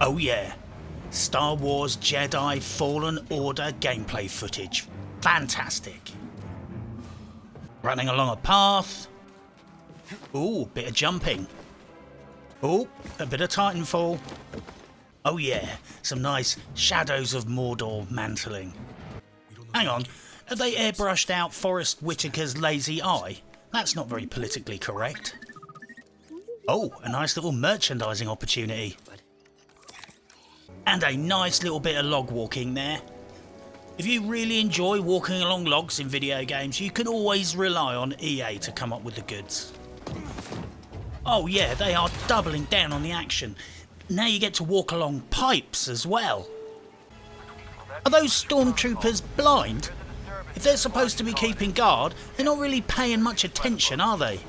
Oh yeah, Star Wars Jedi Fallen Order gameplay footage. Fantastic. Running along a path. Ooh, bit of jumping. Ooh, a bit of Titanfall. Oh yeah, some nice Shadows of Mordor mantling. Hang on, have they airbrushed out Forrest Whitaker's lazy eye? That's not very politically correct. Oh, a nice little merchandising opportunity. And a nice little bit of log walking there. If you really enjoy walking along logs in video games, you can always rely on EA to come up with the goods. Oh yeah, they are doubling down on the action. Now you get to walk along pipes as well. Are those stormtroopers blind? If they're supposed to be keeping guard, they're not really paying much attention, are they?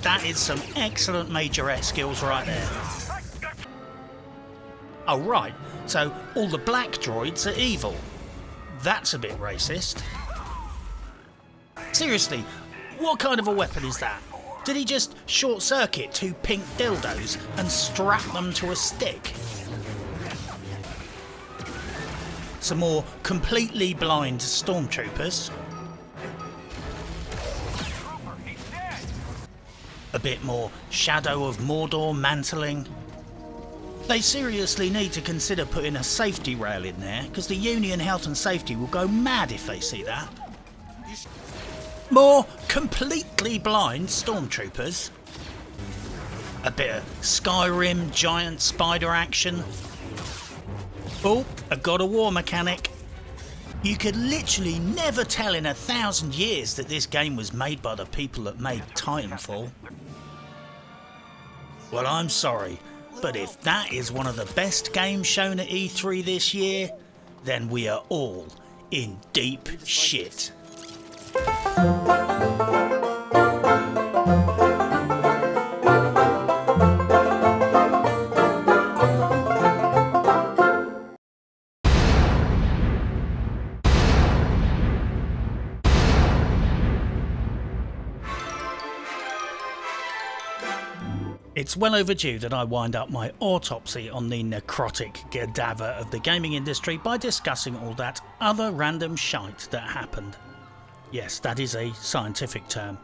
That is some excellent majorette skills right there. Oh right, so all the black droids are evil. That's a bit racist. Seriously, what kind of a weapon is that? Did he just short-circuit two pink dildos and strap them to a stick? Some more completely blind stormtroopers. A bit more Shadow of Mordor mantling. They seriously need to consider putting a safety rail in there, because the Union Health and Safety will go mad if they see that. More completely blind stormtroopers. A bit of Skyrim giant spider action. Oh, a God of War mechanic. You could literally never tell in 1,000 years that this game was made by the people that made Titanfall. Well, I'm sorry, but if that is one of the best games shown at E3 this year, then we are all in deep shit. It's well overdue that I wind up my autopsy on the necrotic cadaver of the gaming industry by discussing all that other random shite that happened. Yes, that is a scientific term.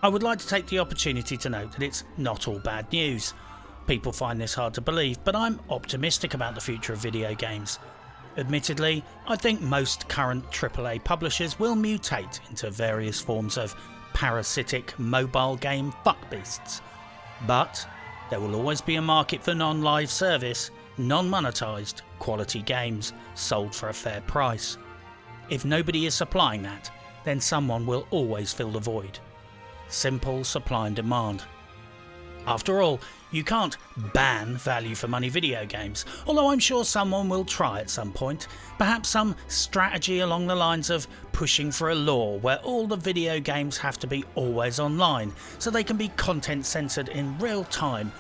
I would like to take the opportunity to note that it's not all bad news. People find this hard to believe, but I'm optimistic about the future of video games. Admittedly, I think most current AAA publishers will mutate into various forms of parasitic mobile game fuckbeasts. But there will always be a market for non-live service, non-monetised, quality games sold for a fair price. If nobody is supplying that, then someone will always fill the void. Simple supply and demand. After all, you can't ban value for money video games, although I'm sure someone will try at some point. Perhaps some strategy along the lines of pushing for a law where all the video games have to be always online, so they can be content censored in real time,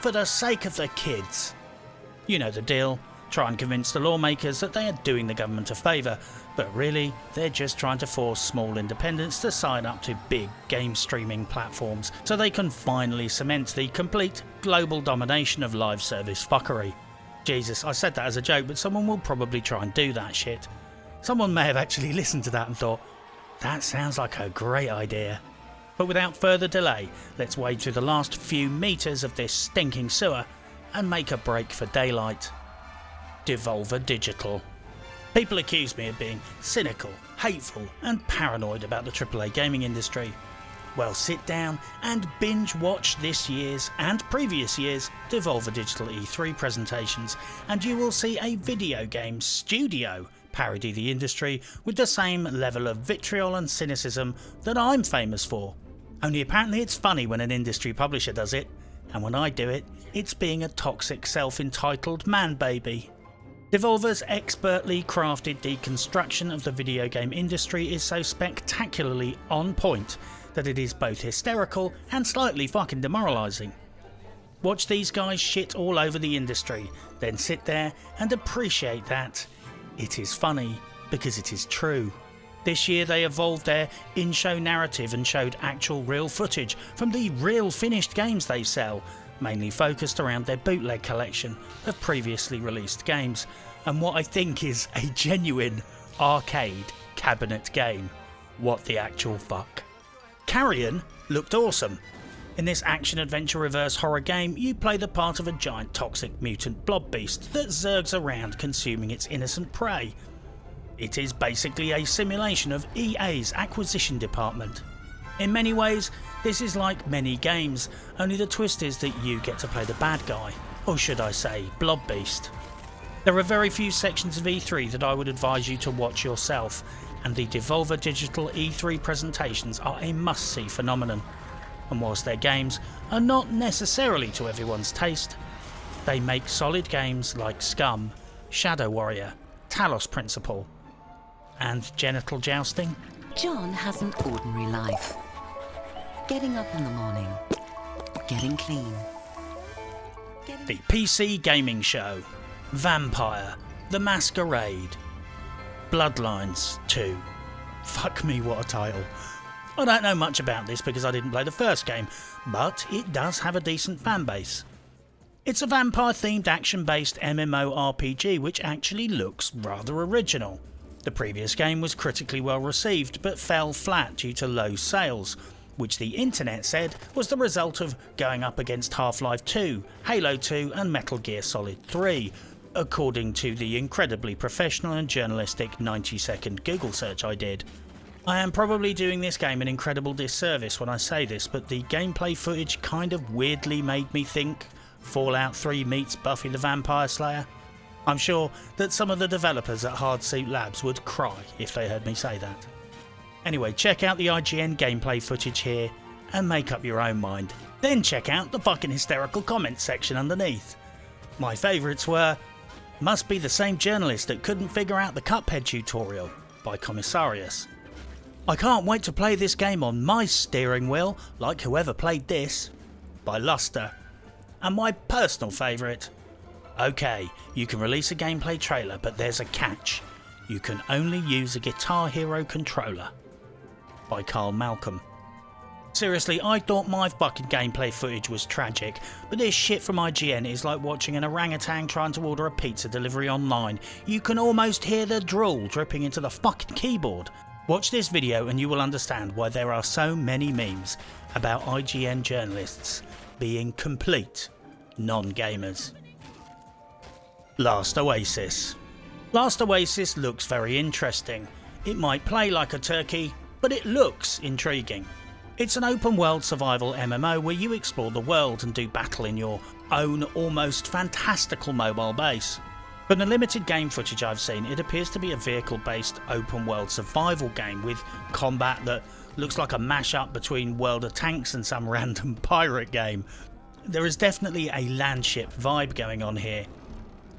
for the sake of the kids. You know the deal. Try and convince the lawmakers that they are doing the government a favour, but really they're just trying to force small independents to sign up to big game streaming platforms so they can finally cement the complete global domination of live service fuckery. Jesus, I said that as a joke, but someone will probably try and do that shit. Someone may have actually listened to that and thought, that sounds like a great idea. But without further delay, let's wade through the last few metres of this stinking sewer and make a break for daylight. Devolver Digital. People accuse me of being cynical, hateful and paranoid about the AAA gaming industry. Well, sit down and binge watch this year's and previous year's Devolver Digital E3 presentations and you will see a video game studio parody the industry with the same level of vitriol and cynicism that I'm famous for. Only apparently it's funny when an industry publisher does it, and when I do it, it's being a toxic self-entitled man-baby. Devolver's expertly crafted deconstruction of the video game industry is so spectacularly on point that it is both hysterical and slightly fucking demoralising. Watch these guys shit all over the industry, then sit there and appreciate that it is funny because it is true. This year they evolved their in-show narrative and showed actual real footage from the real finished games they sell, mainly focused around their bootleg collection of previously released games, and what I think is a genuine arcade cabinet game. What the actual fuck. Carrion looked awesome. In this action-adventure reverse horror game, you play the part of a giant toxic mutant blob beast that zergs around consuming its innocent prey. It is basically a simulation of EA's acquisition department. In many ways, this is like many games, only the twist is that you get to play the bad guy, or should I say, blob beast. There are very few sections of E3 that I would advise you to watch yourself, and the Devolver Digital E3 presentations are a must-see phenomenon. And whilst their games are not necessarily to everyone's taste, they make solid games like Scum, Shadow Warrior, Talos Principle, and Genital Jousting. John has an ordinary life. Getting up in the morning, getting clean. The PC Gaming Show, Vampire, The Masquerade, Bloodlines 2. Fuck me, what a title. I don't know much about this because I didn't play the first game, but it does have a decent fan base. It's a vampire-themed action-based MMORPG which actually looks rather original. The previous game was critically well received but fell flat due to low sales, which the internet said was the result of going up against Half-Life 2, Halo 2 and Metal Gear Solid 3, according to the incredibly professional and journalistic 90-second Google search I did. I am probably doing this game an incredible disservice when I say this, but the gameplay footage kind of weirdly made me think Fallout 3 meets Buffy the Vampire Slayer. I'm sure that some of the developers at Hardsuit Labs would cry if they heard me say that. Anyway, check out the IGN gameplay footage here and make up your own mind. Then check out the fucking hysterical comments section underneath. My favourites were, "Must be the same journalist that couldn't figure out the Cuphead tutorial" by Commissarius. "I can't wait to play this game on my steering wheel, like whoever played this" by Luster. And my personal favourite, "Okay, you can release a gameplay trailer, but there's a catch. You can only use a Guitar Hero controller" by Carl Malcolm. Seriously, I thought my fucking gameplay footage was tragic, but this shit from IGN is like watching an orangutan trying to order a pizza delivery online. You can almost hear the drool dripping into the fucking keyboard. Watch this video and you will understand why there are so many memes about IGN journalists being complete non-gamers. Last Oasis. Last Oasis looks very interesting. It might play like a turkey, but it looks intriguing. It's an open world survival MMO where you explore the world and do battle in your own almost fantastical mobile base. From the limited game footage I've seen, it appears to be a vehicle-based open-world survival game with combat that looks like a mash-up between World of Tanks and some random pirate game. There is definitely a landship vibe going on here.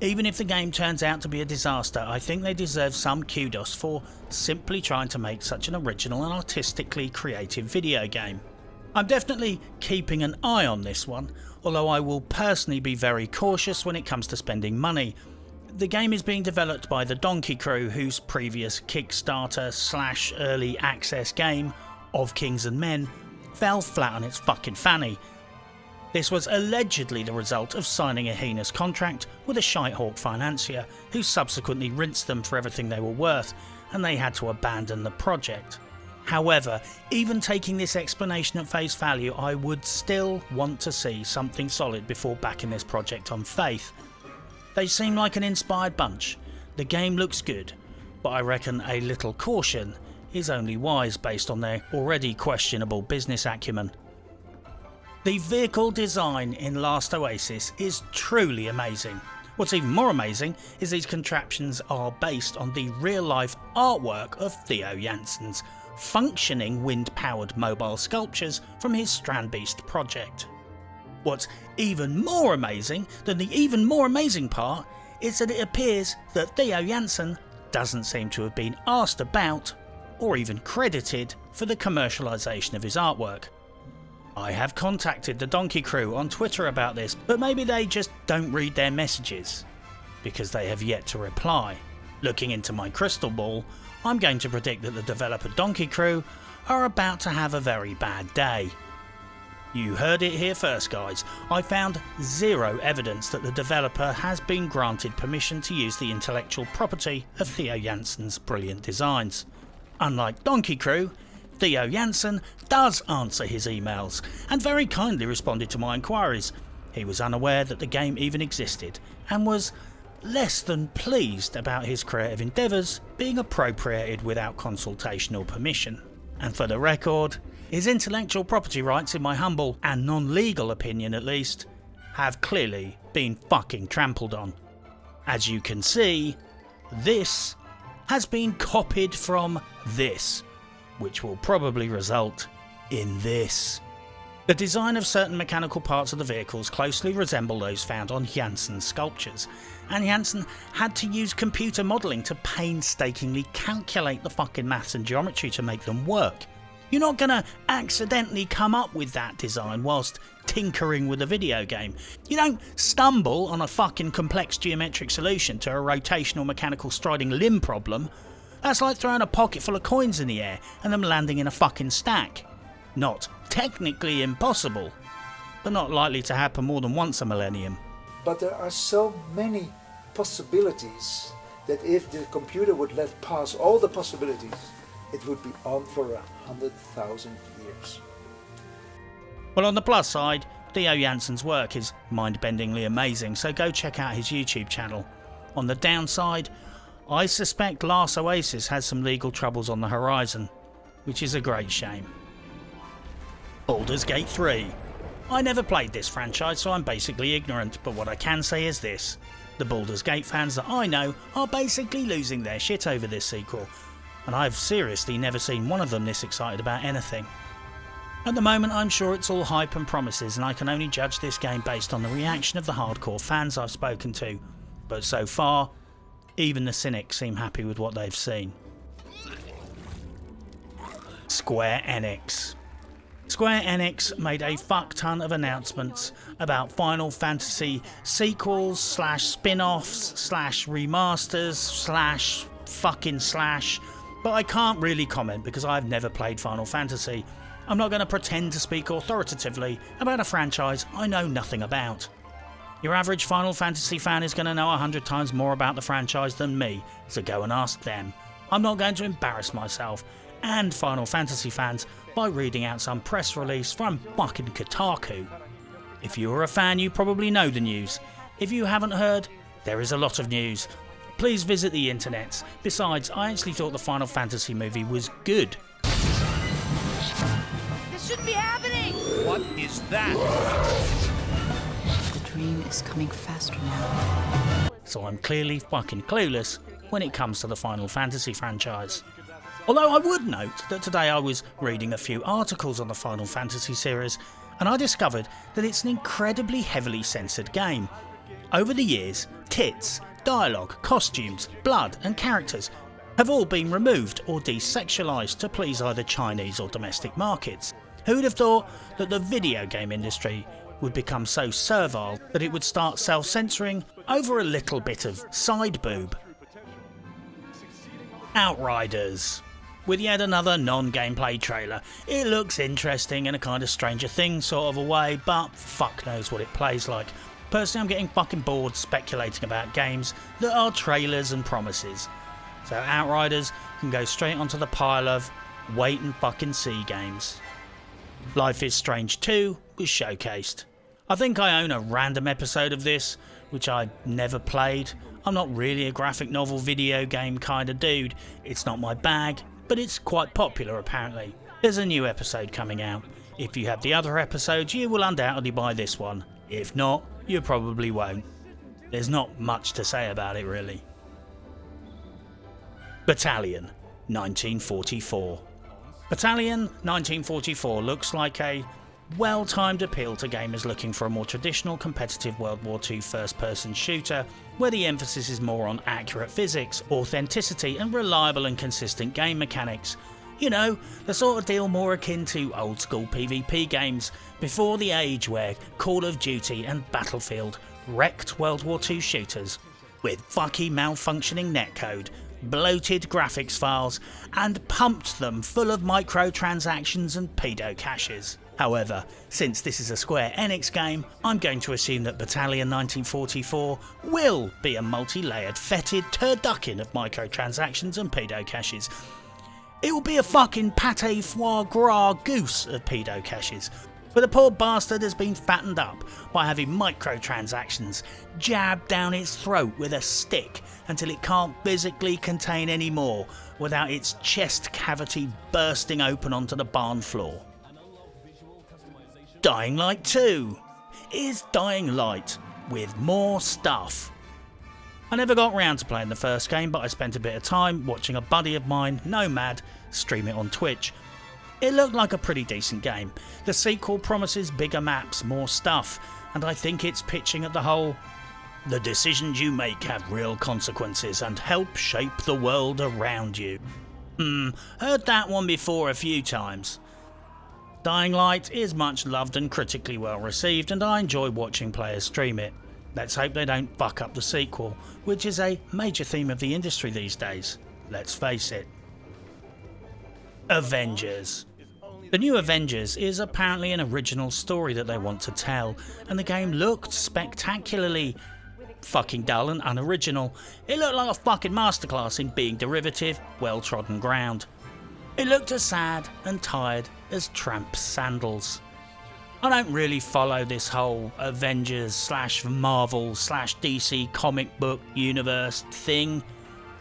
Even if the game turns out to be a disaster, I think they deserve some kudos for simply trying to make such an original and artistically creative video game. I'm definitely keeping an eye on this one, although I will personally be very cautious when it comes to spending money. The game is being developed by the Donkey Crew, whose previous Kickstarter/early access game, Of Kings and Men, fell flat on its fucking fanny. This was allegedly the result of signing a heinous contract with a shitehawk financier, who subsequently rinsed them for everything they were worth, and they had to abandon the project. However, even taking this explanation at face value, I would still want to see something solid before backing this project on faith. They seem like an inspired bunch. The game looks good, but I reckon a little caution is only wise based on their already questionable business acumen. The vehicle design in Last Oasis is truly amazing. What's even more amazing is these contraptions are based on the real-life artwork of Theo Jansen's functioning wind-powered mobile sculptures from his Strandbeast project. What's even more amazing than the even more amazing part is that it appears that Theo Jansen doesn't seem to have been asked about or even credited for the commercialisation of his artwork. I have contacted the Donkey Crew on Twitter about this, but maybe they just don't read their messages, because they have yet to reply. Looking into my crystal ball, I'm going to predict that the developer Donkey Crew are about to have a very bad day. You heard it here first, guys. I found zero evidence that the developer has been granted permission to use the intellectual property of Theo Jansen's brilliant designs. Unlike Donkey Crew, Theo Jansen does answer his emails and very kindly responded to my inquiries. He was unaware that the game even existed and was less than pleased about his creative endeavours being appropriated without consultation or permission. And for the record, his intellectual property rights, in my humble and non-legal opinion at least, have clearly been fucking trampled on. As you can see, this has been copied from this, which will probably result in this. The design of certain mechanical parts of the vehicles closely resemble those found on Jansen's sculptures, and Jansen had to use computer modelling to painstakingly calculate the fucking maths and geometry to make them work. You're not gonna accidentally come up with that design whilst tinkering with a video game. You don't stumble on a fucking complex geometric solution to a rotational mechanical striding limb problem. That's like throwing a pocket full of coins in the air and them landing in a fucking stack. Not technically impossible, but not likely to happen more than once a millennium. But there are so many possibilities that if the computer would let pass all the possibilities, it would be on for 100,000 years. Well, on the plus side, Theo Jansen's work is mind-bendingly amazing, so go check out his YouTube channel. On the downside, I suspect Last Oasis has some legal troubles on the horizon, which is a great shame. Baldur's Gate 3. I never played this franchise, so I'm basically ignorant, but what I can say is this. The Baldur's Gate fans that I know are basically losing their shit over this sequel, and I've seriously never seen one of them this excited about anything. At the moment, I'm sure it's all hype and promises, and I can only judge this game based on the reaction of the hardcore fans I've spoken to, but so far, even the cynics seem happy with what they've seen. Square Enix. Square Enix made a fuck ton of announcements about Final Fantasy sequels / spin-offs / remasters / fucking /, but I can't really comment because I've never played Final Fantasy. I'm not going to pretend to speak authoritatively about a franchise I know nothing about. Your average Final Fantasy fan is going to know 100 times more about the franchise than me, so go and ask them. I'm not going to embarrass myself and Final Fantasy fans by reading out some press release from fucking Kotaku. If you're a fan, you probably know the news. If you haven't heard, there is a lot of news. Please visit the internets. Besides, I actually thought the Final Fantasy movie was good. This shouldn't be happening! What is that? The dream is coming faster now. So I'm clearly fucking clueless when it comes to the Final Fantasy franchise. Although I would note that today I was reading a few articles on the Final Fantasy series and I discovered that it's an incredibly heavily censored game. Over the years, tits, dialogue, costumes, blood and characters have all been removed or desexualised to please either Chinese or domestic markets. Who would have thought that the video game industry would become so servile that it would start self-censoring over a little bit of side boob? Outriders. With yet another non-gameplay trailer. It looks interesting in a kind of Stranger Things sort of a way, but fuck knows what it plays like. Personally, I'm getting fucking bored speculating about games that are trailers and promises. So Outriders can go straight onto the pile of wait and fucking see games. Life is Strange 2 was showcased. I think I own a random episode of this, which I never played. I'm not really a graphic novel video game kind of dude. It's not my bag, but it's quite popular apparently. There's a new episode coming out. If you have the other episodes, you will undoubtedly buy this one. If not, you probably won't. There's not much to say about it really. Battalion 1944. Battalion 1944 looks like a well-timed appeal to gamers looking for a more traditional competitive World War II first-person shooter where the emphasis is more on accurate physics, authenticity and reliable and consistent game mechanics. You know, the sort of deal more akin to old-school PvP games before the age where Call of Duty and Battlefield wrecked World War II shooters with fucky malfunctioning netcode, bloated graphics files and pumped them full of microtransactions and pedo caches. However, since this is a Square Enix game, I'm going to assume that Battalion 1944 will be a multi-layered, fetid turducken of microtransactions and pedo caches. It will be a fucking pate foie gras goose of pedo caches, where the poor bastard has been fattened up by having microtransactions jabbed down its throat with a stick until it can't physically contain any more without its chest cavity bursting open onto the barn floor. Dying Light 2 is Dying Light with more stuff. I never got round to playing the first game, but I spent a bit of time watching a buddy of mine, Nomad, stream it on Twitch. It looked like a pretty decent game. The sequel promises bigger maps, more stuff, and I think it's pitching at the whole "the decisions you make have real consequences and help shape the world around you." Heard that one before a few times. Dying Light is much loved and critically well received, and I enjoy watching players stream it. Let's hope they don't fuck up the sequel, which is a major theme of the industry these days. Let's face it. Avengers. The new Avengers is apparently an original story that they want to tell, and the game looked spectacularly fucking dull and unoriginal. It looked like a fucking masterclass in being derivative, well-trodden ground. It looked as sad and tired as Tramp's sandals. I don't really follow this whole Avengers / Marvel / DC comic book universe thing.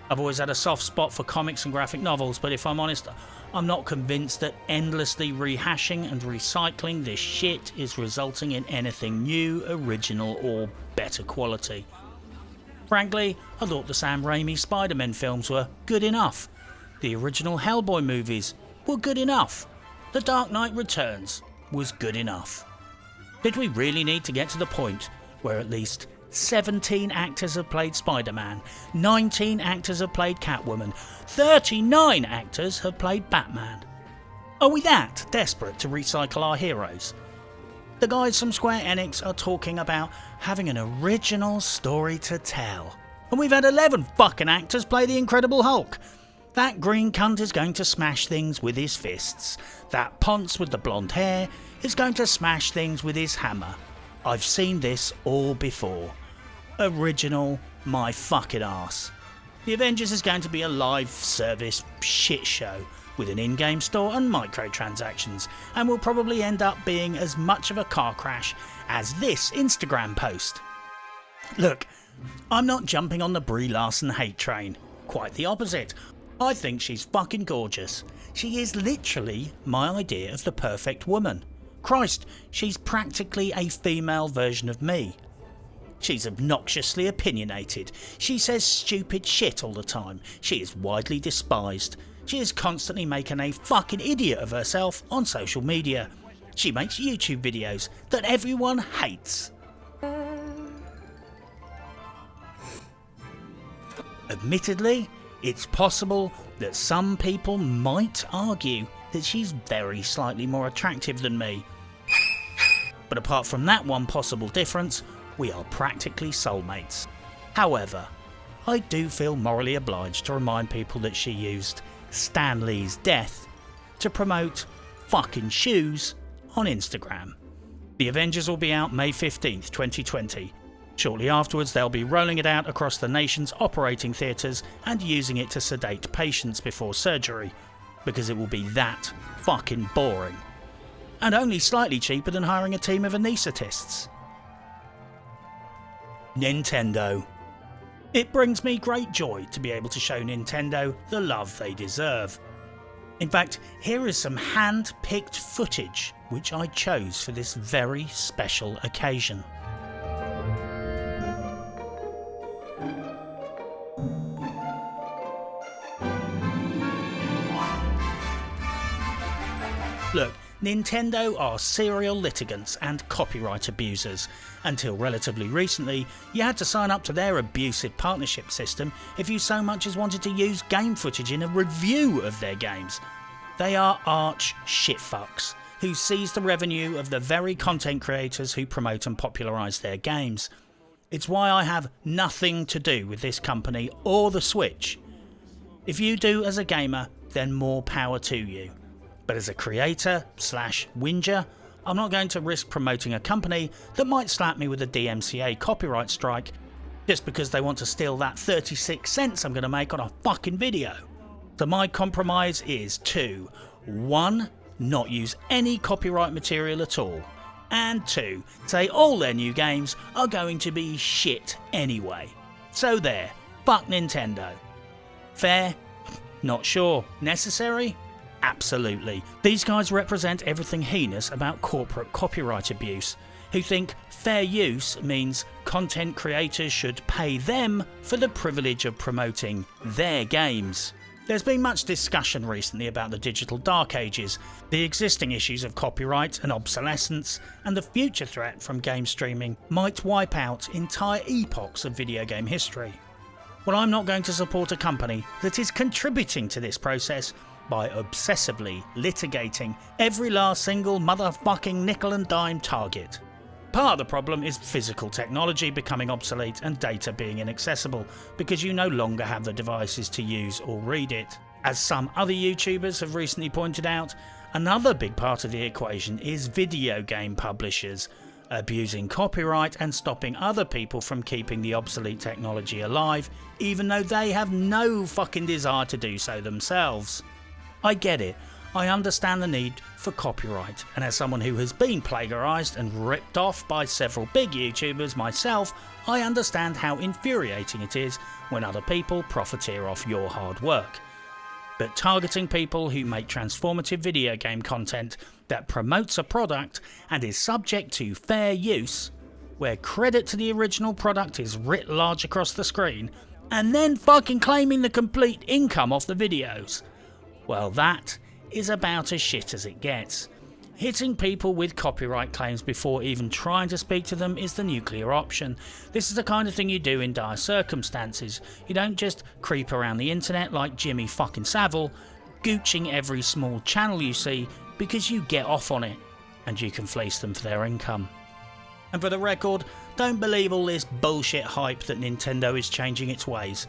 I've always had a soft spot for comics and graphic novels, but if I'm honest, I'm not convinced that endlessly rehashing and recycling this shit is resulting in anything new, original or better quality. Frankly, I thought the Sam Raimi Spider-Man films were good enough. The original Hellboy movies were good enough. The Dark Knight Returns was good enough. Did we really need to get to the point where at least 17 actors have played Spider-Man, 19 actors have played Catwoman, 39 actors have played Batman? Are we that desperate to recycle our heroes? The guys from Square Enix are talking about having an original story to tell. And we've had 11 fucking actors play the Incredible Hulk. That green cunt is going to smash things with his fists. That ponce with the blonde hair is going to smash things with his hammer. I've seen this all before. Original my fucking arse. The Avengers is going to be a live service shit show with an in-game store and microtransactions, and will probably end up being as much of a car crash as this Instagram post. Look, I'm not jumping on the Brie Larson hate train. Quite the opposite. I think she's fucking gorgeous. She is literally my idea of the perfect woman. Christ, she's practically a female version of me. She's obnoxiously opinionated. She says stupid shit all the time. She is widely despised. She is constantly making a fucking idiot of herself on social media. She makes YouTube videos that everyone hates. Admittedly, it's possible that some people might argue that she's very slightly more attractive than me. But apart from that one possible difference, we are practically soulmates. However, I do feel morally obliged to remind people that she used Stan Lee's death to promote fucking shoes on Instagram. The Avengers will be out May 15th, 2020. Shortly afterwards, they'll be rolling it out across the nation's operating theatres and using it to sedate patients before surgery, because it will be that fucking boring. And only slightly cheaper than hiring a team of anaesthetists. Nintendo. It brings me great joy to be able to show Nintendo the love they deserve. In fact, here is some hand-picked footage which I chose for this very special occasion. Look, Nintendo are serial litigants and copyright abusers. Until relatively recently, you had to sign up to their abusive partnership system if you so much as wanted to use game footage in a review of their games. They are arch shitfucks who seize the revenue of the very content creators who promote and popularise their games. It's why I have nothing to do with this company or the Switch. If you do as a gamer, then more power to you. But as a creator / whinger, I'm not going to risk promoting a company that might slap me with a DMCA copyright strike just because they want to steal that 36 cents I'm going to make on a fucking video. So my compromise is to 1. Not use any copyright material at all, and 2. Say all their new games are going to be shit anyway. So there, fuck Nintendo. Fair? Not sure. Necessary? Absolutely. These guys represent everything heinous about corporate copyright abuse, who think fair use means content creators should pay them for the privilege of promoting their games. There's been much discussion recently about the digital dark ages, the existing issues of copyright and obsolescence, and the future threat from game streaming might wipe out entire epochs of video game history. Well, I'm not going to support a company that is contributing to this process by obsessively litigating every last single motherfucking nickel and dime target. Part of the problem is physical technology becoming obsolete and data being inaccessible because you no longer have the devices to use or read it. As some other YouTubers have recently pointed out, another big part of the equation is video game publishers abusing copyright and stopping other people from keeping the obsolete technology alive, even though they have no fucking desire to do so themselves. I get it. I understand the need for copyright, and as someone who has been plagiarised and ripped off by several big YouTubers myself, I understand how infuriating it is when other people profiteer off your hard work. But targeting people who make transformative video game content that promotes a product and is subject to fair use, where credit to the original product is writ large across the screen, and then fucking claiming the complete income off the videos, well, that is about as shit as it gets. Hitting people with copyright claims before even trying to speak to them is the nuclear option. This is the kind of thing you do in dire circumstances. You don't just creep around the internet like Jimmy fucking Savile, gooching every small channel you see because you get off on it, and you can fleece them for their income. And for the record, don't believe all this bullshit hype that Nintendo is changing its ways.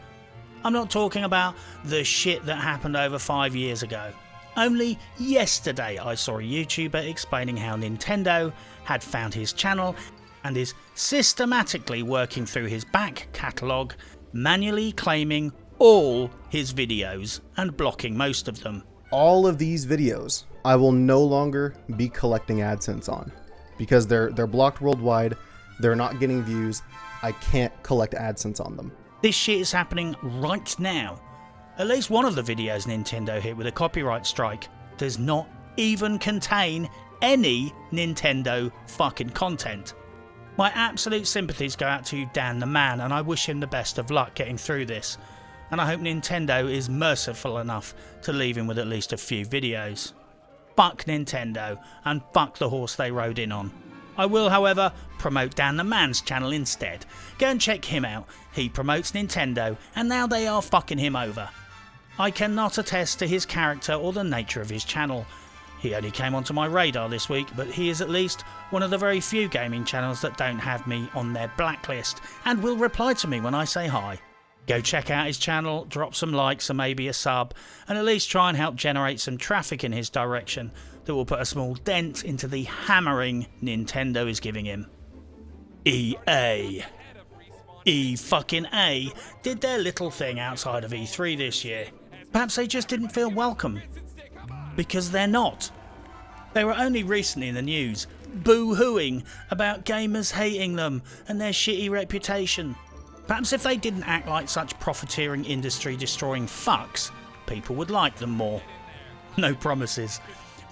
I'm not talking about the shit that happened over 5 years ago. Only yesterday I saw a YouTuber explaining how Nintendo had found his channel and is systematically working through his back catalogue, manually claiming all his videos and blocking most of them. All of these videos I will no longer be collecting AdSense on because they're blocked worldwide, they're not getting views, I can't collect AdSense on them. This shit is happening right now. At least one of the videos Nintendo hit with a copyright strike does not even contain any Nintendo fucking content. My absolute sympathies go out to Dan the Man, and I wish him the best of luck getting through this, and I hope Nintendo is merciful enough to leave him with at least a few videos. Fuck Nintendo, and fuck the horse they rode in on. I will, however, promote Dan the Man's channel instead. Go and check him out. He promotes Nintendo, and now they are fucking him over. I cannot attest to his character or the nature of his channel. He only came onto my radar this week, but he is at least one of the very few gaming channels that don't have me on their blacklist and will reply to me when I say hi. Go check out his channel, drop some likes and maybe a sub, and at least try and help generate some traffic in his direction that will put a small dent into the hammering Nintendo is giving him. EA fucking A did their little thing outside of E3 this year. Perhaps they just didn't feel welcome. Because they're not. They were only recently in the news, boo-hooing about gamers hating them and their shitty reputation. Perhaps if they didn't act like such profiteering industry-destroying fucks, people would like them more. No promises.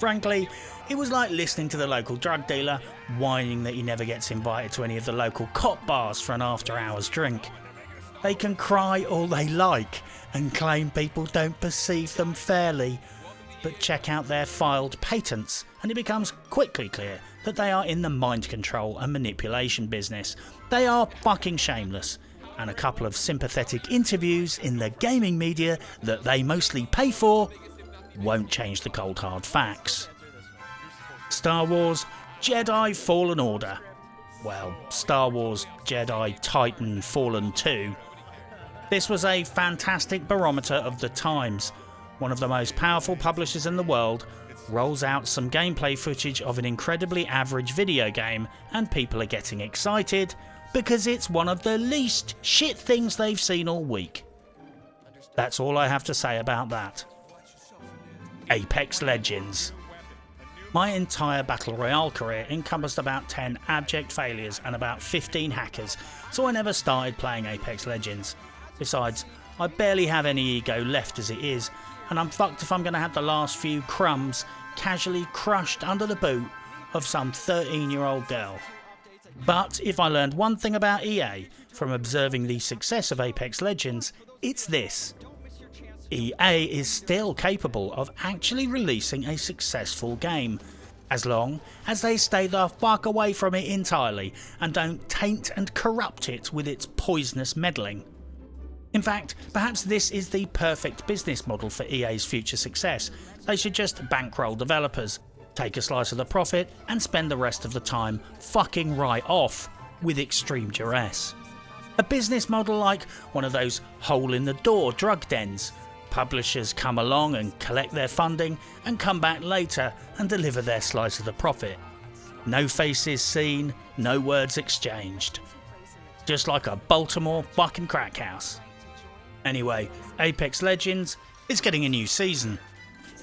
Frankly, it was like listening to the local drug dealer whining that he never gets invited to any of the local cop bars for an after-hours drink. They can cry all they like and claim people don't perceive them fairly, but check out their filed patents and it becomes quickly clear that they are in the mind control and manipulation business. They are fucking shameless, and a couple of sympathetic interviews in the gaming media that they mostly pay for won't change the cold hard facts. Star Wars Jedi Fallen Order. Well, Star Wars Jedi Titan Fallen 2. This was a fantastic barometer of the times, one of the most powerful publishers in the world, rolls out some gameplay footage of an incredibly average video game and people are getting excited because it's one of the least shit things they've seen all week. That's all I have to say about that. Apex Legends. My entire Battle Royale career encompassed about 10 abject failures and about 15 hackers, so I never started playing Apex Legends. Besides, I barely have any ego left as it is, and I'm fucked if I'm going to have the last few crumbs casually crushed under the boot of some 13-year-old girl. But if I learned one thing about EA from observing the success of Apex Legends, it's this. EA is still capable of actually releasing a successful game, as long as they stay the fuck away from it entirely and don't taint and corrupt it with its poisonous meddling. In fact, perhaps this is the perfect business model for EA's future success. They should just bankroll developers, take a slice of the profit and spend the rest of the time fucking right off with extreme duress. A business model like one of those hole-in-the-door drug dens. Publishers come along and collect their funding and come back later and deliver their slice of the profit. No faces seen, no words exchanged. Just like a Baltimore fucking crack house. Anyway, Apex Legends is getting a new season.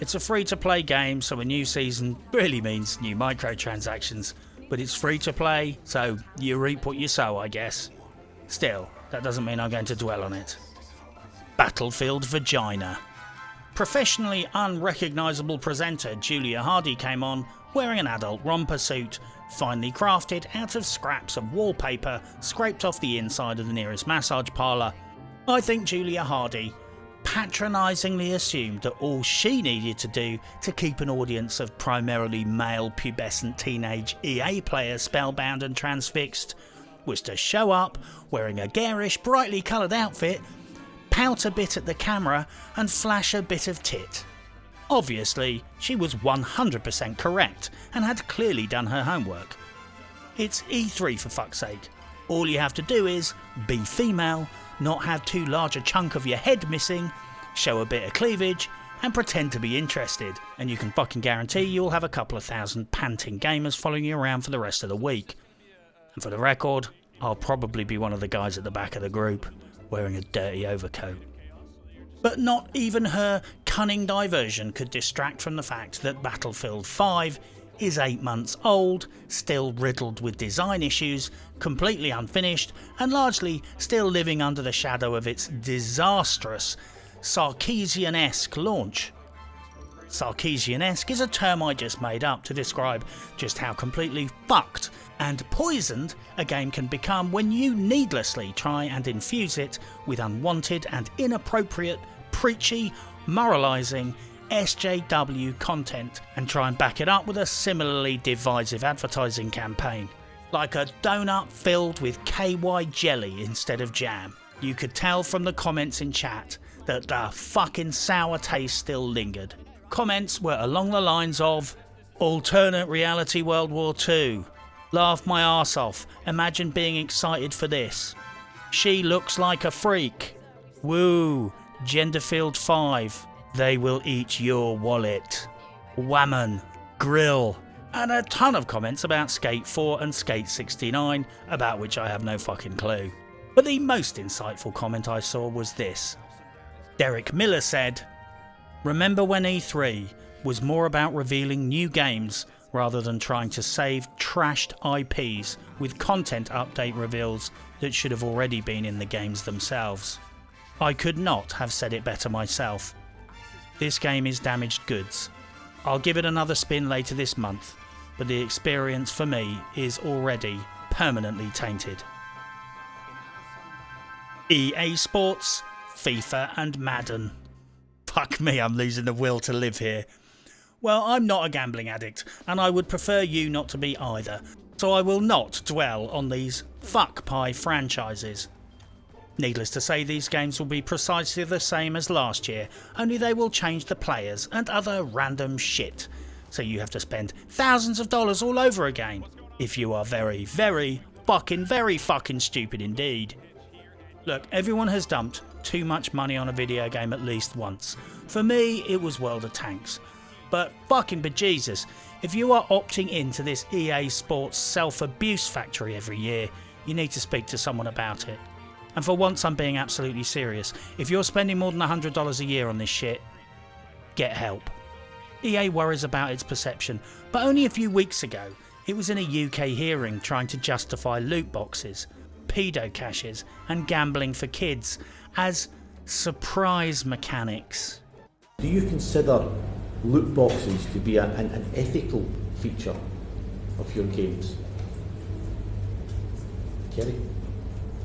It's a free-to-play game, so a new season really means new microtransactions, but it's free to play, so you reap what you sow, I guess. Still, that doesn't mean I'm going to dwell on it. Battlefield Vagina. Professionally unrecognisable presenter Julia Hardy came on wearing an adult romper suit, finely crafted out of scraps of wallpaper scraped off the inside of the nearest massage parlour. I think Julia Hardy patronisingly assumed that all she needed to do to keep an audience of primarily male pubescent teenage EA players spellbound and transfixed was to show up wearing a garish, brightly coloured outfit, pout a bit at the camera and flash a bit of tit. Obviously, she was 100% correct and had clearly done her homework. It's E3 for fuck's sake. All you have to do is be female, not have too large a chunk of your head missing, show a bit of cleavage and pretend to be interested, and you can fucking guarantee you'll have a couple of thousand panting gamers following you around for the rest of the week. And for the record, I'll probably be one of the guys at the back of the group, wearing a dirty overcoat. But not even her cunning diversion could distract from the fact that Battlefield 5 is 8 months old, still riddled with design issues, completely unfinished, and largely still living under the shadow of its disastrous Sarkeesian-esque launch. Sarkeesian-esque is a term I just made up to describe just how completely fucked and poisoned a game can become when you needlessly try and infuse it with unwanted and inappropriate, preachy, moralising SJW content and try and back it up with a similarly divisive advertising campaign. Like a donut filled with KY jelly instead of jam. You could tell from the comments in chat that the fucking sour taste still lingered. Comments were along the lines of alternate reality World War II. Laugh my arse off, imagine being excited for this. She looks like a freak. Woo, Genderfield 5. They will eat your wallet. Whammon, grill. And a ton of comments about Skate 4 and Skate 69, about which I have no fucking clue. But the most insightful comment I saw was this. Derek Miller said, "Remember when E3 was more about revealing new games rather than trying to save trashed IPs with content update reveals that should have already been in the games themselves? I could not have said it better myself. This game is damaged goods. I'll give it another spin later this month, but the experience for me is already permanently tainted." EA Sports, FIFA and Madden. Fuck me, I'm losing the will to live here. Well, I'm not a gambling addict, and I would prefer you not to be either, so I will not dwell on these fuck pie franchises. Needless to say, these games will be precisely the same as last year, only they will change the players and other random shit, so you have to spend thousands of dollars all over again, if you are very fucking stupid indeed. Look, everyone has dumped too much money on a video game at least once. For me, it was World of Tanks. But fucking bejesus, if you are opting into this EA Sports self-abuse factory every year, you need to speak to someone about it. And for once I'm being absolutely serious. If you're spending more than $100 a year on this shit, get help. EA worries about its perception, but only a few weeks ago it was in a UK hearing trying to justify loot boxes, pedo caches and gambling for kids as surprise mechanics. Do you consider loot boxes to be an ethical feature of your games? Kerry?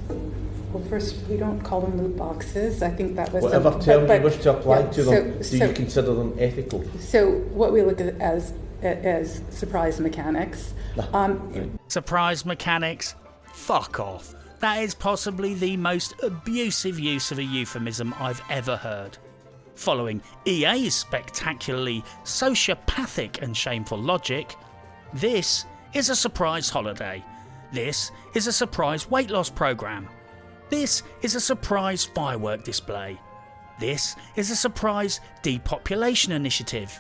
Well, first, we don't call them loot boxes. I think that was... Whatever term you wish to apply to them, do you so, consider them ethical? So what we look at as surprise mechanics. Surprise mechanics? Fuck off. That is possibly the most abusive use of a euphemism I've ever heard. Following EA's spectacularly sociopathic and shameful logic, this is a surprise holiday. This is a surprise weight loss program. This is a surprise firework display. This is a surprise depopulation initiative.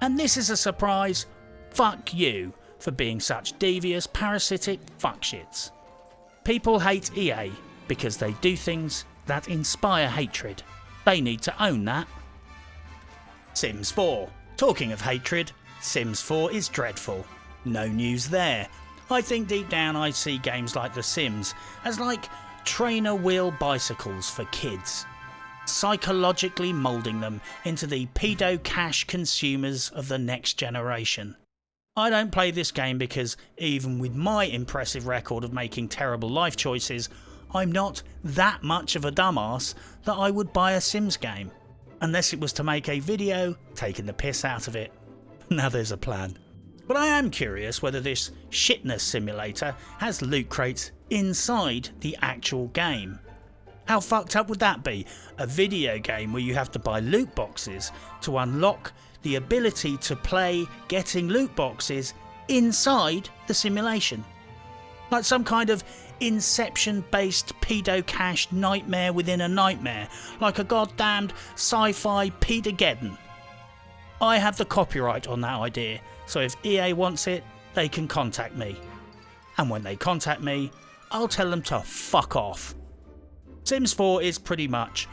And this is a surprise fuck you for being such devious, parasitic fuckshits. People hate EA because they do things that inspire hatred. They need to own that. Sims 4. Talking of hatred, Sims 4 is dreadful. No news there. I think deep down I see games like The Sims as like trainer wheel bicycles for kids, psychologically moulding them into the pedo cash consumers of the next generation. I don't play this game because even with my impressive record of making terrible life choices, I'm not that much of a dumbass that I would buy a Sims game, unless it was to make a video taking the piss out of it. Now there's a plan. But I am curious whether this shitness simulator has loot crates inside the actual game. How fucked up would that be? A video game where you have to buy loot boxes to unlock the ability to play getting loot boxes inside the simulation. Like some kind of Inception-based pedo-cash nightmare within a nightmare, like a goddamned sci-fi pedogeddon. I have the copyright on that idea, so if EA wants it, they can contact me. And when they contact me, I'll tell them to fuck off. Sims 4 is pretty much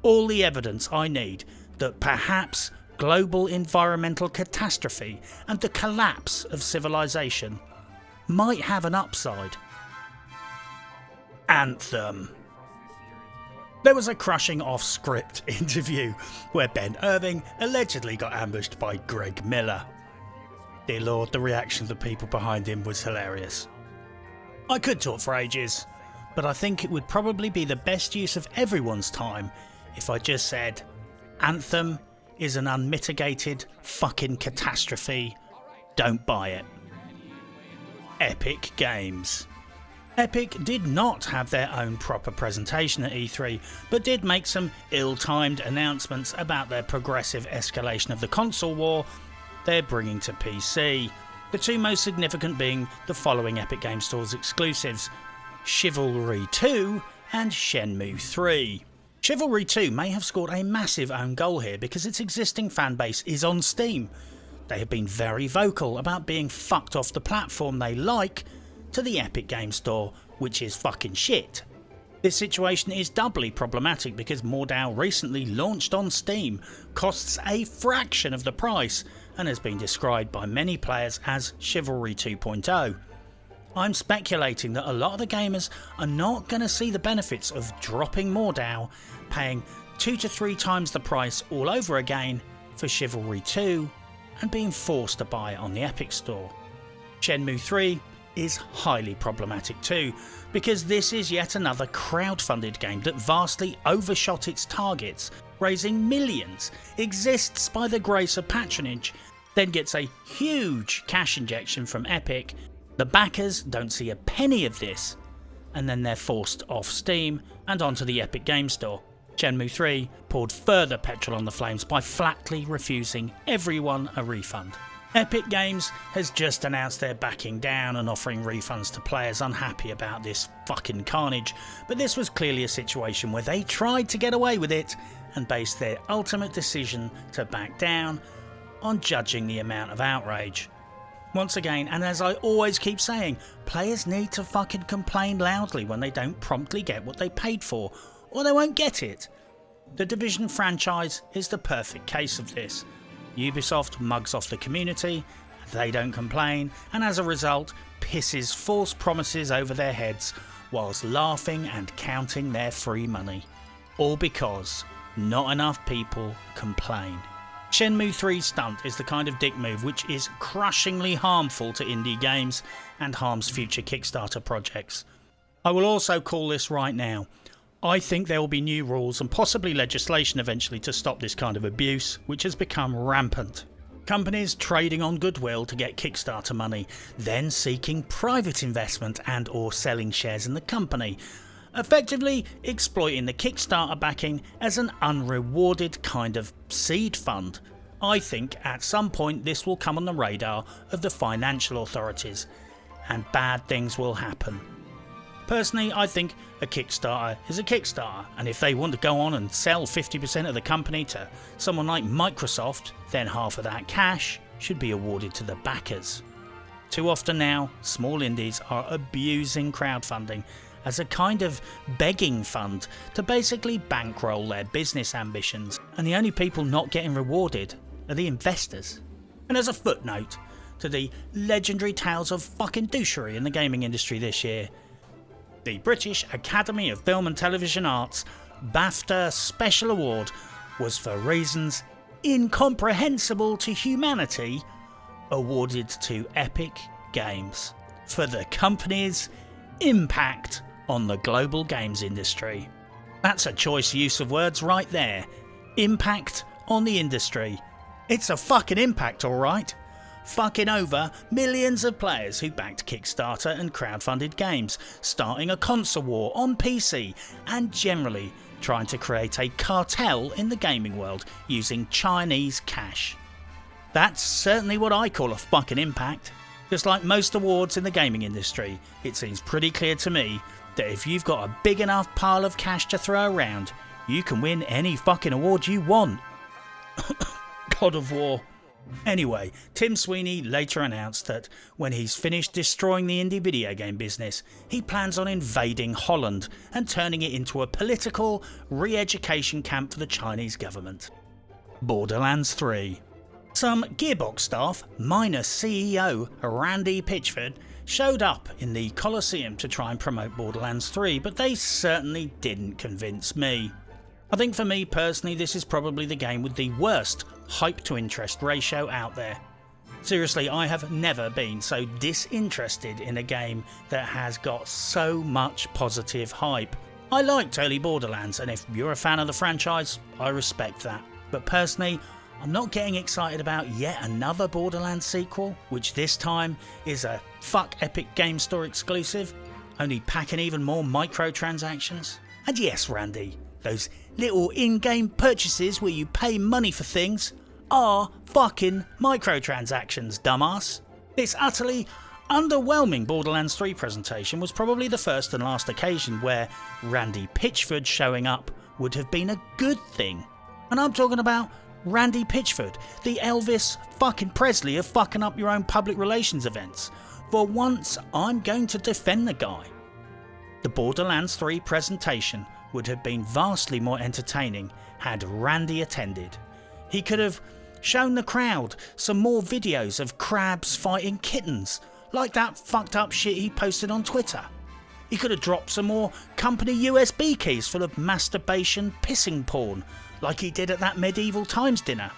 all the evidence I need that perhaps global environmental catastrophe and the collapse of civilization might have an upside. Anthem. There was a crushing off-script interview where Ben Irving allegedly got ambushed by Greg Miller. Dear Lord, the reaction of the people behind him was hilarious. I could talk for ages, but I think it would probably be the best use of everyone's time if I just said, Anthem is an unmitigated fucking catastrophe. Don't buy it. Epic Games. Epic did not have their own proper presentation at E3, but did make some ill-timed announcements about their progressive escalation of the console war they're bringing to PC. The two most significant being the following Epic Games Store's exclusives: Chivalry 2 and Shenmue 3. Chivalry 2 may have scored a massive own goal here because its existing fanbase is on Steam. They have been very vocal about being fucked off the platform they like to the Epic Games Store, which is fucking shit. This situation is doubly problematic because Mordau recently launched on Steam, costs a fraction of the price, and has been described by many players as Chivalry 2.0. I'm speculating that a lot of the gamers are not going to see the benefits of dropping Mordau, paying 2 to 3 times the price all over again for Chivalry 2, and being forced to buy it on the Epic Store. Shenmue 3 is highly problematic too, because this is yet another crowd-funded game that vastly overshot its targets, raising millions, exists by the grace of patronage, then gets a huge cash injection from Epic. The backers don't see a penny of this, and then they're forced off Steam and onto the Epic Games Store. Shenmue 3 poured further petrol on the flames by flatly refusing everyone a refund. Epic Games has just announced they're backing down and offering refunds to players unhappy about this fucking carnage, but this was clearly a situation where they tried to get away with it and based their ultimate decision to back down on judging the amount of outrage. Once again, and as I always keep saying, players need to fucking complain loudly when they don't promptly get what they paid for, or they won't get it. The Division franchise is the perfect case of this. Ubisoft mugs off the community, they don't complain, and as a result pisses false promises over their heads whilst laughing and counting their free money. All because not enough people complain. Shenmue 3's stunt is the kind of dick move which is crushingly harmful to indie games and harms future Kickstarter projects. I will also call this right now. I think there will be new rules and possibly legislation eventually to stop this kind of abuse, which has become rampant. Companies trading on goodwill to get Kickstarter money, then seeking private investment and or selling shares in the company, effectively exploiting the Kickstarter backing as an unrewarded kind of seed fund. I think at some point this will come on the radar of the financial authorities, and bad things will happen. Personally, I think a Kickstarter is a Kickstarter, and if they want to go on and sell 50% of the company to someone like Microsoft, then half of that cash should be awarded to the backers. Too often now, small indies are abusing crowdfunding as a kind of begging fund to basically bankroll their business ambitions, and the only people not getting rewarded are the investors. And as a footnote to the legendary tales of fucking douchery in the gaming industry this year, the British Academy of Film and Television Arts BAFTA Special Award was for reasons incomprehensible to humanity awarded to Epic Games for the company's impact on the global games industry. That's a choice use of words right there. Impact on the industry. It's a fucking impact, alright? Fucking over millions of players who backed Kickstarter and crowdfunded games, starting a console war on PC, and generally trying to create a cartel in the gaming world using Chinese cash. That's certainly what I call a fucking impact. Just like most awards in the gaming industry, it seems pretty clear to me that if you've got a big enough pile of cash to throw around, you can win any fucking award you want. God of War. Anyway, Tim Sweeney later announced that when he's finished destroying the indie video game business, he plans on invading Holland and turning it into a political re-education camp for the Chinese government. Borderlands 3. Some Gearbox staff, minus CEO Randy Pitchford, showed up in the Coliseum to try and promote Borderlands 3, but they certainly didn't convince me. I think for me personally, this is probably the game with the worst hype to interest ratio out there. Seriously, I have never been so disinterested in a game that has got so much positive hype. I liked early Borderlands, and if you're a fan of the franchise, I respect that. But personally, I'm not getting excited about yet another Borderlands sequel, which this time is a fuck Epic Game Store exclusive, only packing even more microtransactions. And yes, Randy, those little in-game purchases where you pay money for things are fucking microtransactions, dumbass. This utterly underwhelming Borderlands 3 presentation was probably the first and last occasion where Randy Pitchford showing up would have been a good thing. And I'm talking about Randy Pitchford, the Elvis fucking Presley of fucking up your own public relations events. For once, I'm going to defend the guy. The Borderlands 3 presentation would have been vastly more entertaining had Randy attended. He could have shown the crowd some more videos of crabs fighting kittens, like that fucked up shit he posted on Twitter. He could have dropped some more company USB keys full of masturbation pissing porn, like he did at that medieval times dinner.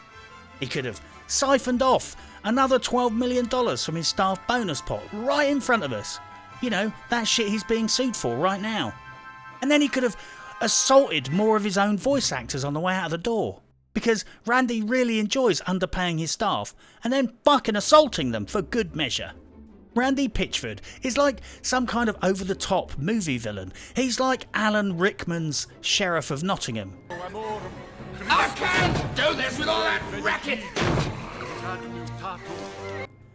He could have siphoned off another $12 million from his staff bonus pot right in front of us. You know, that shit he's being sued for right now. And then he could have assaulted more of his own voice actors on the way out of the door. Because Randy really enjoys underpaying his staff and then fucking assaulting them for good measure. Randy Pitchford is like some kind of over-the-top movie villain. He's like Alan Rickman's Sheriff of Nottingham. I can't do this with all that racket!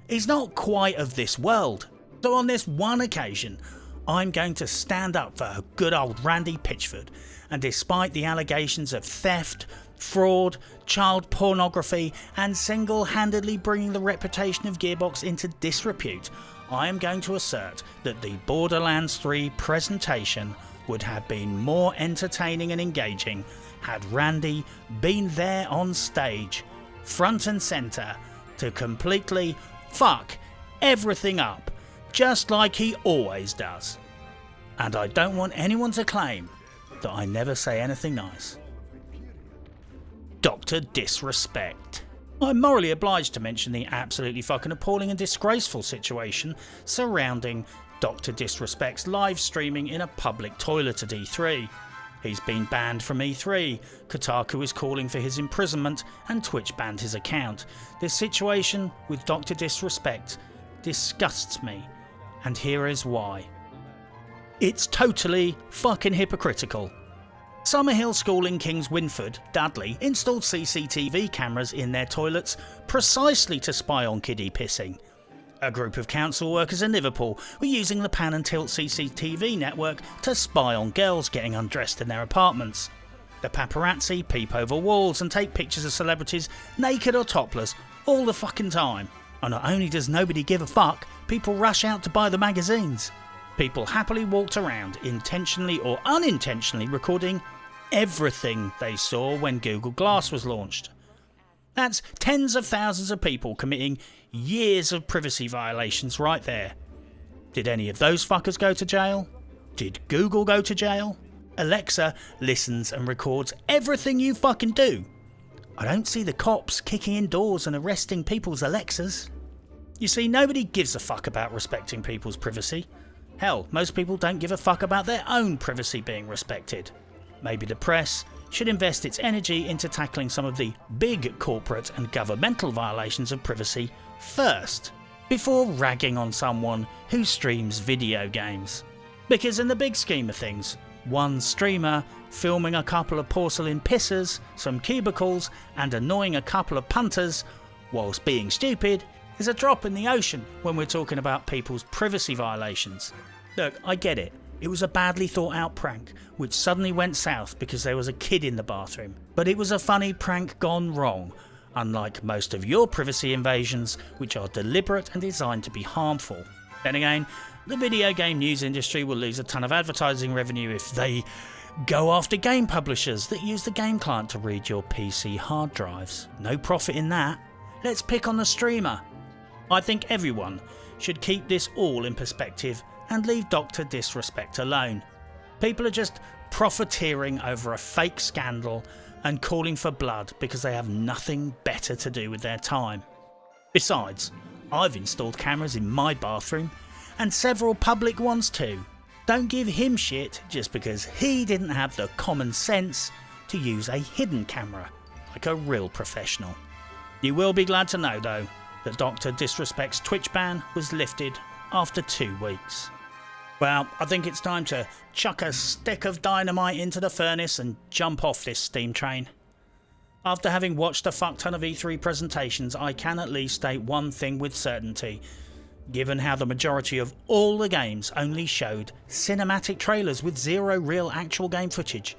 He's not quite of this world, so on this one occasion I'm going to stand up for good old Randy Pitchford, and despite the allegations of theft, fraud, child pornography and single-handedly bringing the reputation of Gearbox into disrepute, I am going to assert that the Borderlands 3 presentation would have been more entertaining and engaging had Randy been there on stage, front and centre, to completely fuck everything up, just like he always does. And I don't want anyone to claim that I never say anything nice. Dr. Disrespect. I'm morally obliged to mention the absolutely fucking appalling and disgraceful situation surrounding Dr. Disrespect's live streaming in a public toilet at E3. He's been banned from E3, Kotaku is calling for his imprisonment, and Twitch banned his account. This situation with Dr. Disrespect disgusts me, and here is why. It's totally fucking hypocritical. Summerhill School in Kings Winford, Dudley, installed CCTV cameras in their toilets precisely to spy on kiddie pissing. A group of council workers in Liverpool were using the Pan and Tilt CCTV network to spy on girls getting undressed in their apartments. The paparazzi peep over walls and take pictures of celebrities naked or topless all the fucking time. And not only does nobody give a fuck, people rush out to buy the magazines. People happily walked around, intentionally or unintentionally recording everything they saw when Google Glass was launched. That's tens of thousands of people committing years of privacy violations right there. Did any of those fuckers go to jail? Did Google go to jail? Alexa listens and records everything you fucking do. I don't see the cops kicking in doors and arresting people's Alexas. You see, nobody gives a fuck about respecting people's privacy. Hell, most people don't give a fuck about their own privacy being respected. Maybe the press should invest its energy into tackling some of the big corporate and governmental violations of privacy first, before ragging on someone who streams video games. Because in the big scheme of things, one streamer filming a couple of porcelain pissers, some cubicles and annoying a couple of punters whilst being stupid is a drop in the ocean when we're talking about people's privacy violations. Look, I get it. It was a badly thought out prank which suddenly went south because there was a kid in the bathroom. But it was a funny prank gone wrong, unlike most of your privacy invasions which are deliberate and designed to be harmful. Then again, the video game news industry will lose a ton of advertising revenue if they go after game publishers that use the game client to read your PC hard drives. No profit in that. Let's pick on the streamer. I think everyone should keep this all in perspective and leave Dr. Disrespect alone. People are just profiteering over a fake scandal and calling for blood because they have nothing better to do with their time. Besides, I've installed cameras in my bathroom and several public ones too. Don't give him shit just because he didn't have the common sense to use a hidden camera like a real professional. You will be glad to know though that Dr. Disrespect's Twitch ban was lifted after 2 weeks. Well, I think it's time to chuck a stick of dynamite into the furnace and jump off this steam train. After having watched a fuck ton of E3 presentations, I can at least state one thing with certainty. Given how the majority of all the games only showed cinematic trailers with zero real actual game footage,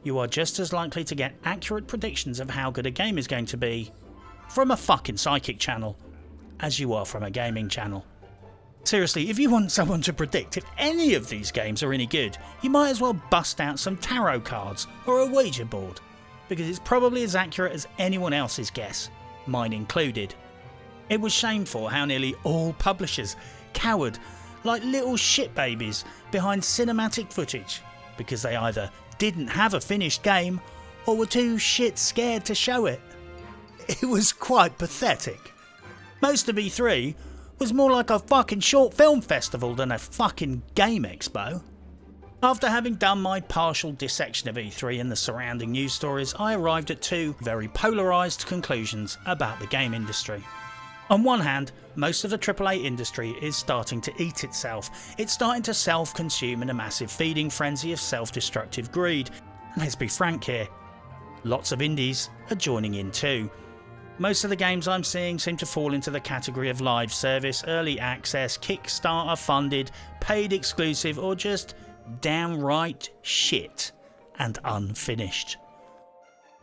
you are just as likely to get accurate predictions of how good a game is going to be from a fucking psychic channel as you are from a gaming channel. Seriously, if you want someone to predict if any of these games are any good, you might as well bust out some tarot cards or a Ouija board, because it's probably as accurate as anyone else's guess, mine included. It was shameful how nearly all publishers cowered like little shit babies behind cinematic footage because they either didn't have a finished game or were too shit scared to show it. It was quite pathetic. Most of E3 was more like a fucking short film festival than a fucking game expo. After having done my partial dissection of E3 and the surrounding news stories, I arrived at 2 very polarised conclusions about the game industry. On one hand, most of the AAA industry is starting to eat itself. It's starting to self-consume in a massive feeding frenzy of self-destructive greed. And let's be frank here, lots of indies are joining in too. Most of the games I'm seeing seem to fall into the category of live service, early access, Kickstarter funded, paid exclusive, or just downright shit and unfinished.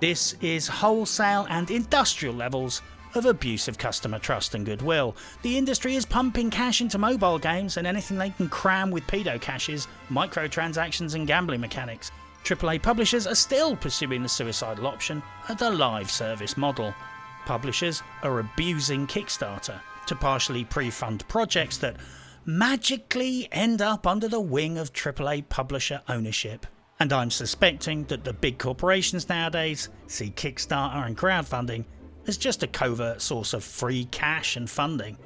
This is wholesale and industrial levels of abuse of customer trust and goodwill. The industry is pumping cash into mobile games and anything they can cram with pedo caches, microtransactions and gambling mechanics. AAA publishers are still pursuing the suicidal option of the live service model. Publishers are abusing Kickstarter to partially pre-fund projects that magically end up under the wing of AAA publisher ownership. And I'm suspecting that the big corporations nowadays see Kickstarter and crowdfunding as just a covert source of free cash and funding.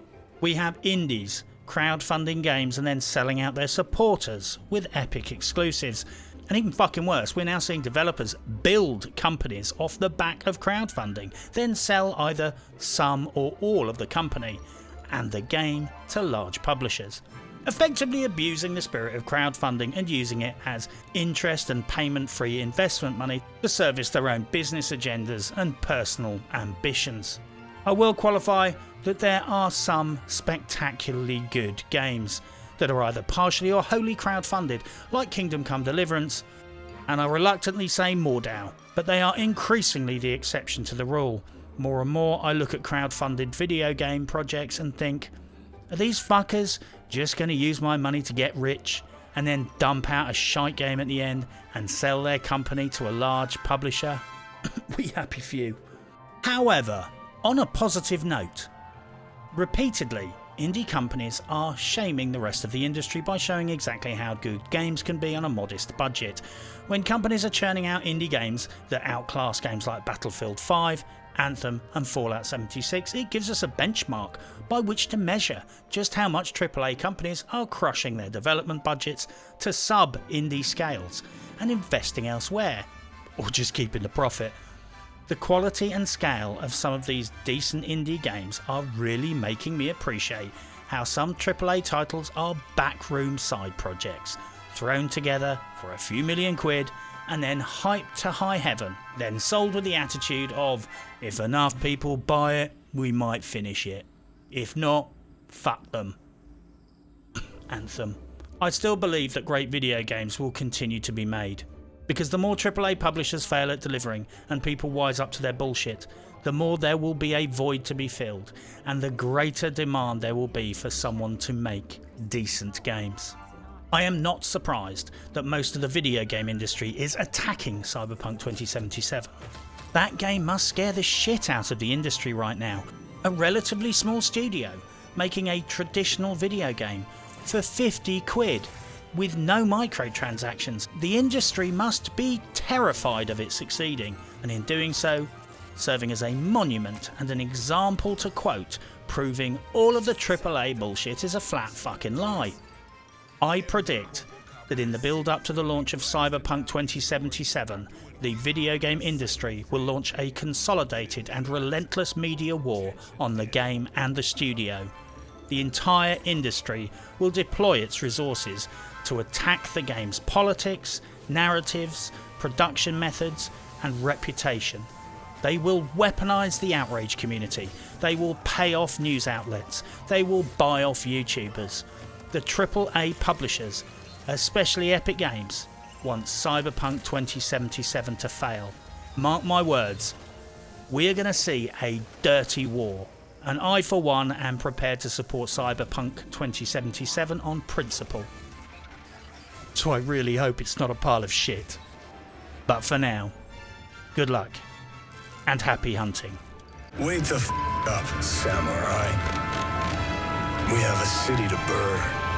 We have indies crowdfunding games and then selling out their supporters with epic exclusives. And even fucking worse, we're now seeing developers build companies off the back of crowdfunding, then sell either some or all of the company and the game to large publishers, effectively abusing the spirit of crowdfunding and using it as interest and payment-free investment money to service their own business agendas and personal ambitions. I will qualify that there are some spectacularly good games that are either partially or wholly crowdfunded, like Kingdom Come Deliverance, and I reluctantly say Mordau, but they are increasingly the exception to the rule. More and more I look at crowdfunded video game projects and think, are these fuckers just going to use my money to get rich and then dump out a shite game at the end and sell their company to a large publisher? We happy few. However, on a positive note, repeatedly indie companies are shaming the rest of the industry by showing exactly how good games can be on a modest budget. When companies are churning out indie games that outclass games like Battlefield 5, Anthem and Fallout 76, it gives us a benchmark by which to measure just how much AAA companies are crushing their development budgets to sub-indie scales and investing elsewhere, or just keeping the profit. The quality and scale of some of these decent indie games are really making me appreciate how some AAA titles are backroom side projects, thrown together for a few million quid and then hyped to high heaven, then sold with the attitude of, if enough people buy it, we might finish it. If not, fuck them. Anthem. I still believe that great video games will continue to be made, because the more AAA publishers fail at delivering and people wise up to their bullshit, the more there will be a void to be filled, and the greater demand there will be for someone to make decent games. I am not surprised that most of the video game industry is attacking Cyberpunk 2077. That game must scare the shit out of the industry right now. A relatively small studio making a traditional video game for 50 quid with no microtransactions. The industry must be terrified of it succeeding, and in doing so, serving as a monument and an example to quote, proving all of the AAA bullshit is a flat fucking lie. I predict that in the build-up to the launch of Cyberpunk 2077, the video game industry will launch a consolidated and relentless media war on the game and the studio. The entire industry will deploy its resources to attack the game's politics, narratives, production methods, and reputation. They will weaponize the outrage community. They will pay off news outlets. They will buy off YouTubers. The AAA publishers, especially Epic Games, want Cyberpunk 2077 to fail. Mark my words, we are going to see a dirty war, and I for one am prepared to support Cyberpunk 2077 on principle. So I really hope it's not a pile of shit. But for now, good luck and happy hunting. Wake the up, samurai. We have a city to burn.